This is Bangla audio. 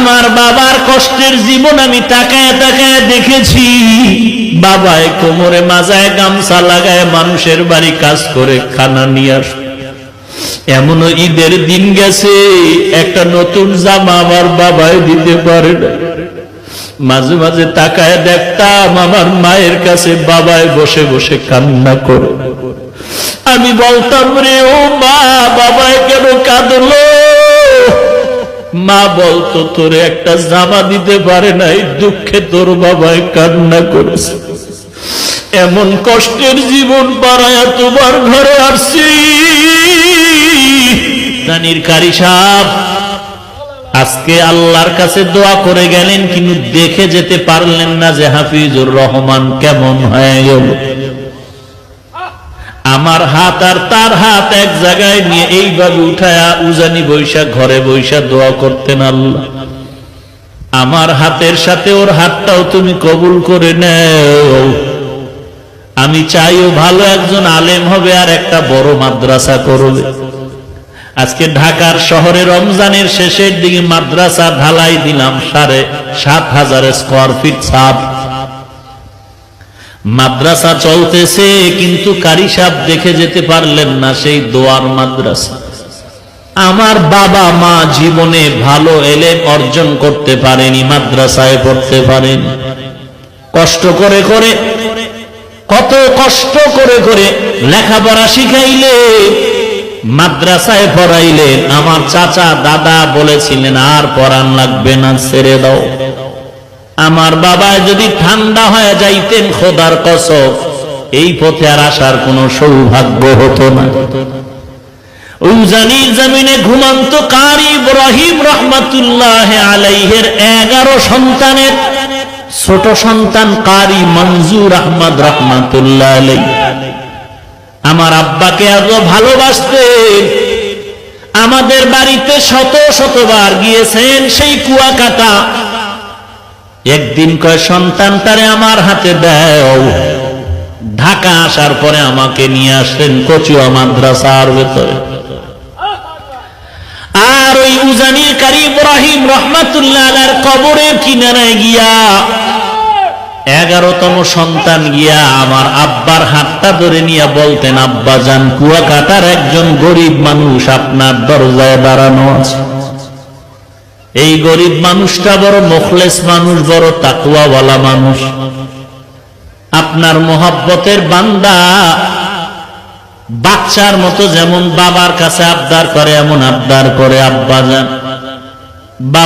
আমার বাবার কষ্টের জীবন আমি তাকায় তাকায় দেখেছি। বাবায় কোমরে মাজায় গামছা লাগায় মানুষের বাড়ি কাজ করে খানা নিয়ে আস। এমনও ঈদের দিন গেছে একটা নতুন জামা আমার বাবায় দিতে পারে না। মাঝে মাঝে তাকায় দেখতাম আমার মায়ের কাছে বাবায় বসে বসে কান্না করে। আমি বলতাম, রে ও মা, বাবায় কেন কাঁদলো? মা বলতো, তোরে একটা জামা দিতে পারে নাই, দুঃখে তোর বাবায় কান্না করেছে। এমন কষ্টের জীবন পাড়ায়া তোমার ঘরে আসছি। দানির কারি সাহেব আজকে আল্লাহর কাছে দোয়া করে গেলেন, কিন্তু দেখে যেতে পারলেন না যে হাফিজুর রহমান কেমন হয়ে গেল। আমার হাত আর তার হাত এক জায়গায় নিয়ে এইভাবে উঠায়া উজানি বৈশা ঘরে বৈশা দোয়া করতেন, আল্লাহ আমার হাতের সাথে ওর হাতটাও তুমি কবুল করে নাও। আমি চাইও ভালো একজন আলেম হবে আর একটা বড় মাদ্রাসা করবে। আজকে ঢাকার শহরে রমজানের শেষের দিকে মাদ্রাসা ঢালাই দিলাম ৭,৫০০ স্কয়ার ফিট ছাদ। মাদ্রাসা চলতেছে, কিন্তু কারি সাহেব দেখে যেতে পারলেন না সেই দোয়ার মাদ্রাসা। আমার বাবা মা জীবনে ভালো এলেম অর্জন করতে পারেনি, মাদ্রাসায় পড়তে পারেনি। কষ্ট করে করে, কত কষ্ট করে করে লেখাপড়া শিখাইলে, মাদ্রাসায় পড়াইলেন। আমার চাচা দাদা বলেছিলেন আর পড়ান লাগবে না, ছেড়ে দাও। আমার বাবা যদি ঠান্ডা হয়ে যাইতেন, খোদার কসম এই পথে আর আসার কোন সৌভাগ্য হতো না। উজানির জমিনে ঘুমন্ত কারি ইব্রাহিম রহমাতুল্লাহ আলাইহির 11 সন্তানের ছোট সন্তান কারি মনজুর আহমদ রহমাতুল্লাহ আলাইহি আমার আব্বাকে এত ভালোবাসতেন। আমাদের বাড়িতে শত শতবার গিয়েছেন সেই কুয়াকাটা। একদিন কয়, সন্তানটারে আমার হাতে দাও। ঢাকা আসার পরে আমাকে নিয়ে আসলেন কচুয়া মাদ্রাসার ভেতরে। আর ওই উজানির কারি ইব্রাহিম রহমাতুল্লাহ আলাইহির কবরের কিনারায় গিয়া 11তম সন্তান গিয়া আমার আব্বার হাতটা ধরে নিয়ে বলতেন, আব্বা জান, কুয়াকাটার একজন গরিব মানুষ আপনার দরজায় দাঁড়ানো আছে। এই গরিব মানুষটা বড় মুখলেস মানুষ, বড় তাকওয়াওয়ালা মানুষ, আপনার মোহাব্বতের বান্দা। বাচ্চার মতো যেমন বাবার কাছে আবদার করে এমন আবদার করে, আব্বা জান। বাবা